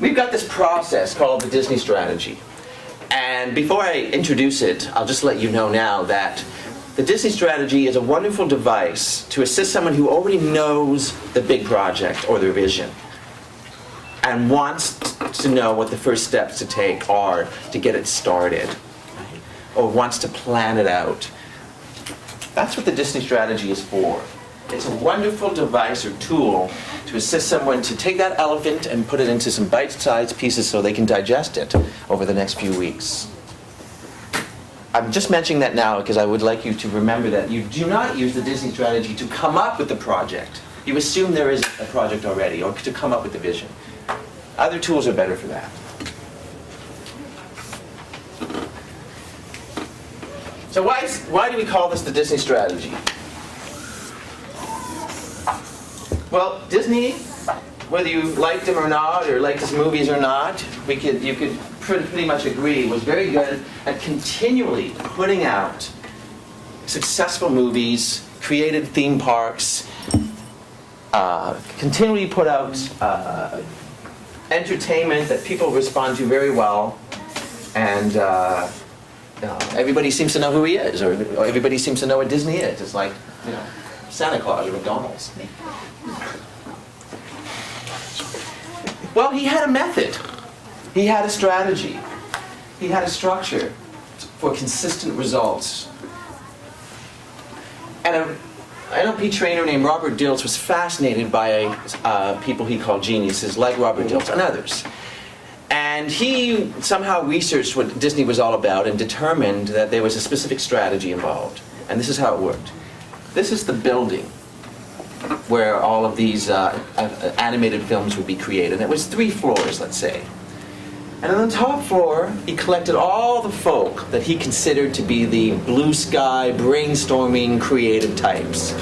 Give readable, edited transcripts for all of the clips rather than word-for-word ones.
we've got this process called the Disney strategy. And before I introduce it, I'll just let you know now that the Disney strategy is a wonderful device to assist someone who already knows the big project or their vision and wants to know what the first steps to take are to get it started, right? Or wants to plan it out. That's what the Disney strategy is for. It's a wonderful device or tool to assist someone to take that elephant and put it into some bite-sized pieces so they can digest it over the next few weeks. I'm just mentioning that now because I would like you to remember that you do not use the Disney strategy to come up with the project. You assume there is a project already, or to come up with the vision. Other tools are better for that. So why do we call this the Disney strategy? Well, Disney, whether you liked him or not, or liked his movies or not, you could pretty much agree, was very good at continually putting out successful movies, created theme parks, continually put out entertainment that people respond to very well, and everybody seems to know who he is, or everybody seems to know what Disney is. It's like, Santa Claus or McDonald's. Well, he had a method. He had a strategy. He had a structure for consistent results. And an NLP trainer named Robert Dilts was fascinated by people he called geniuses, like Robert Dilts and others. And he somehow researched what Disney was all about and determined that there was a specific strategy involved. And this is how it worked. This is the building where all of these animated films would be created. And it was 3 floors, let's say. And on the top floor, he collected all the folk that he considered to be the blue sky, brainstorming, creative types.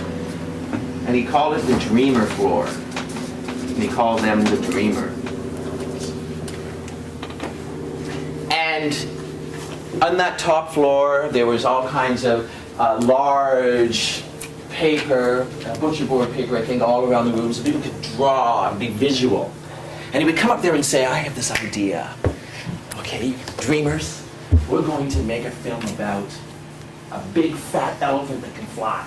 And he called it the dreamer floor. And he called them the dreamer. And on that top floor, there was all kinds of large paper, butcher board paper, I think, all around the room, so people could draw and be visual. And he would come up there and say, I have this idea. Okay, dreamers, we're going to make a film about a big fat elephant that can fly.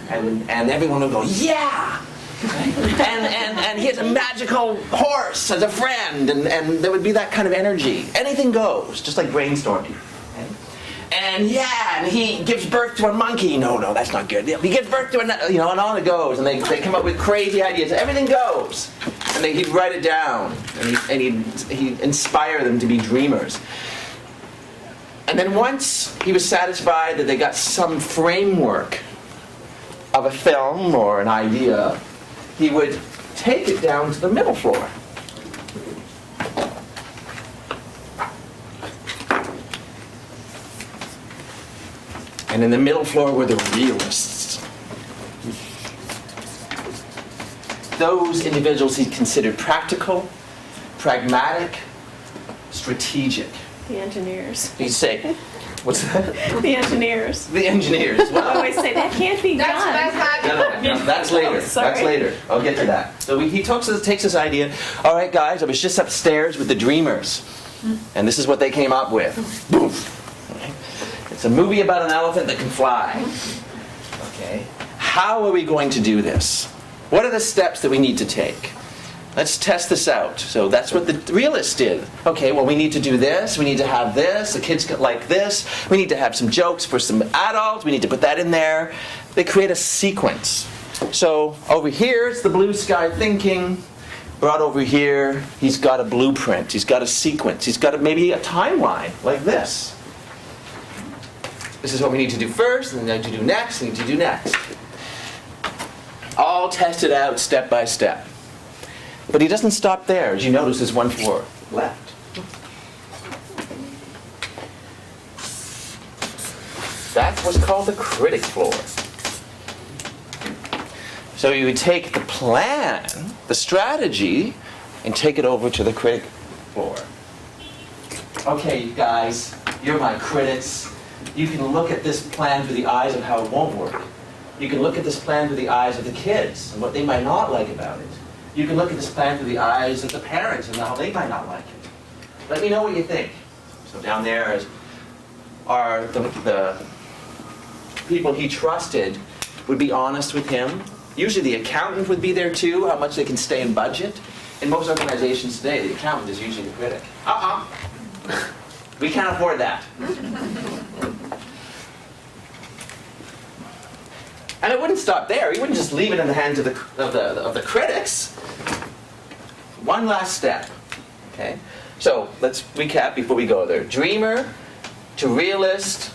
And everyone would go, yeah! and he has a magical horse as a friend, and there would be that kind of energy. Anything goes, just like brainstorming. And he gives birth to a monkey. No, that's not good. He gives birth to another, and on it goes. And they come up with crazy ideas. Everything goes. And he'd write it down. And he'd inspire them to be dreamers. And then once he was satisfied that they got some framework of a film or an idea, he would take it down to the middle floor. And in the middle floor were the realists. Those individuals he considered practical, pragmatic, strategic. The engineers. He'd say, what's that? The engineers. The engineers. Well, I always say, that can't be done. No, that's later. That's later. I'll get to that. So he takes this idea. All right, guys, I was just upstairs with the dreamers. And this is what they came up with. Boom. It's a movie about an elephant that can fly. Okay. How are we going to do this? What are the steps that we need to take? Let's test this out. So that's what the realists did. Okay, well, we need to do this. We need to have this. The kids like this. We need to have some jokes for some adults. We need to put that in there. They create a sequence. So over here, it's the blue sky thinking. Brought over here, he's got a blueprint. He's got a sequence. He's got maybe a timeline like this. This is what we need to do first, and we need to do next, and we need to do next. All tested out step by step. But he doesn't stop there. As you notice, there's 1 floor left. That's what's called the critic floor. So you would take the plan, the strategy, and take it over to the critic floor. Okay, you guys, you're my critics. You can look at this plan through the eyes of how it won't work. You can look at this plan through the eyes of the kids and what they might not like about it. you can look at this plan through the eyes of the parents and how they might not like it. Let me know what you think. So down there are the people he trusted would be honest with him. Usually the accountant would be there too, how much they can stay in budget. In most organizations today, the accountant is usually the critic. We can't afford that. And it wouldn't stop there. He wouldn't just leave it in the hands of the critics. One last step. Okay? So let's recap before we go there. Dreamer to realist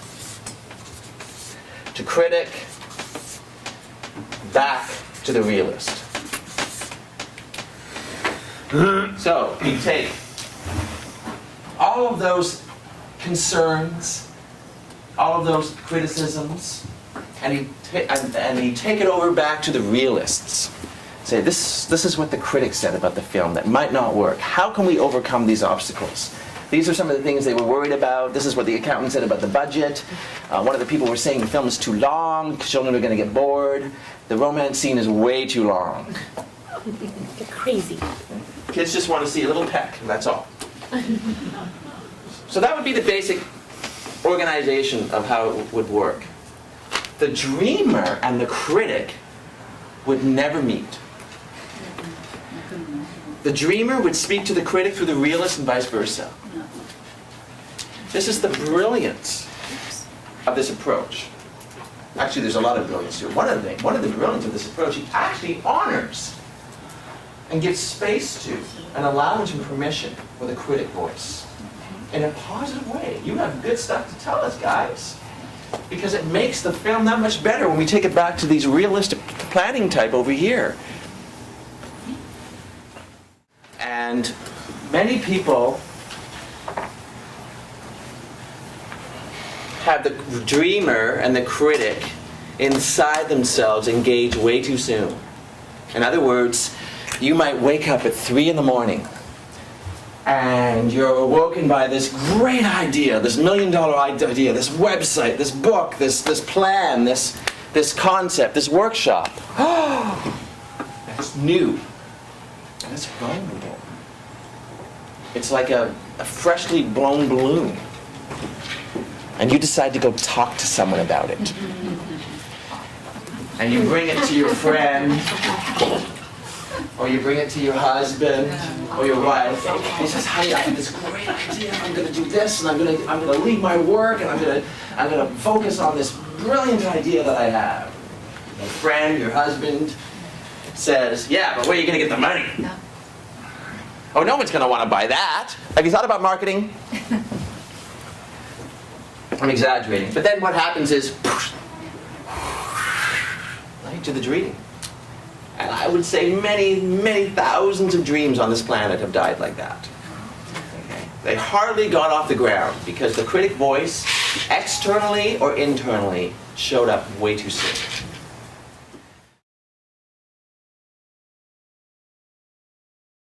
to critic back to the realist. So you take all of those concerns, all of those criticisms, and you take it over back to the realists. Say, this is what the critics said about the film that might not work. How can we overcome these obstacles? These are some of the things they were worried about. This is what the accountant said about the budget. One of the people were saying the film is too long, children are going to get bored. The romance scene is way too long. You're crazy. Kids just want to see a little peck, that's all. So that would be the basic organization of how it would work. The dreamer and the critic would never meet. The dreamer would speak to the critic through the realist and vice versa. This is the brilliance of this approach. Actually, there's a lot of brilliance to it. One of the brilliance of this approach, he actually honors and gives space to and allowance and permission for the critic voice in a positive way. You have good stuff to tell us, guys. Because it makes the film that much better when we take it back to these realistic planning type over here. And many people have the dreamer and the critic inside themselves engage way too soon. In other words, you might wake up at 3 in the morning and you're awoken by this great idea, this $1 million idea, this website, this book, this plan, this concept, this workshop. That's new. And it's vulnerable. It's like a freshly blown balloon. And you decide to go talk to someone about it. And you bring it to your friend, or you bring it to your husband, or your wife. He says, "Honey, I have this great idea. I'm going to do this, and I'm going to leave my work, and I'm going to focus on this brilliant idea that I have." Your friend, your husband, says, "Yeah, but where are you going to get the money?" No. "Oh, no one's going to want to buy that. Have you thought about marketing?" I'm exaggerating, but then what happens is, right to the dream. And I would say many, many thousands of dreams on this planet have died like that. Okay. They hardly got off the ground because the critic voice, externally or internally, showed up way too soon.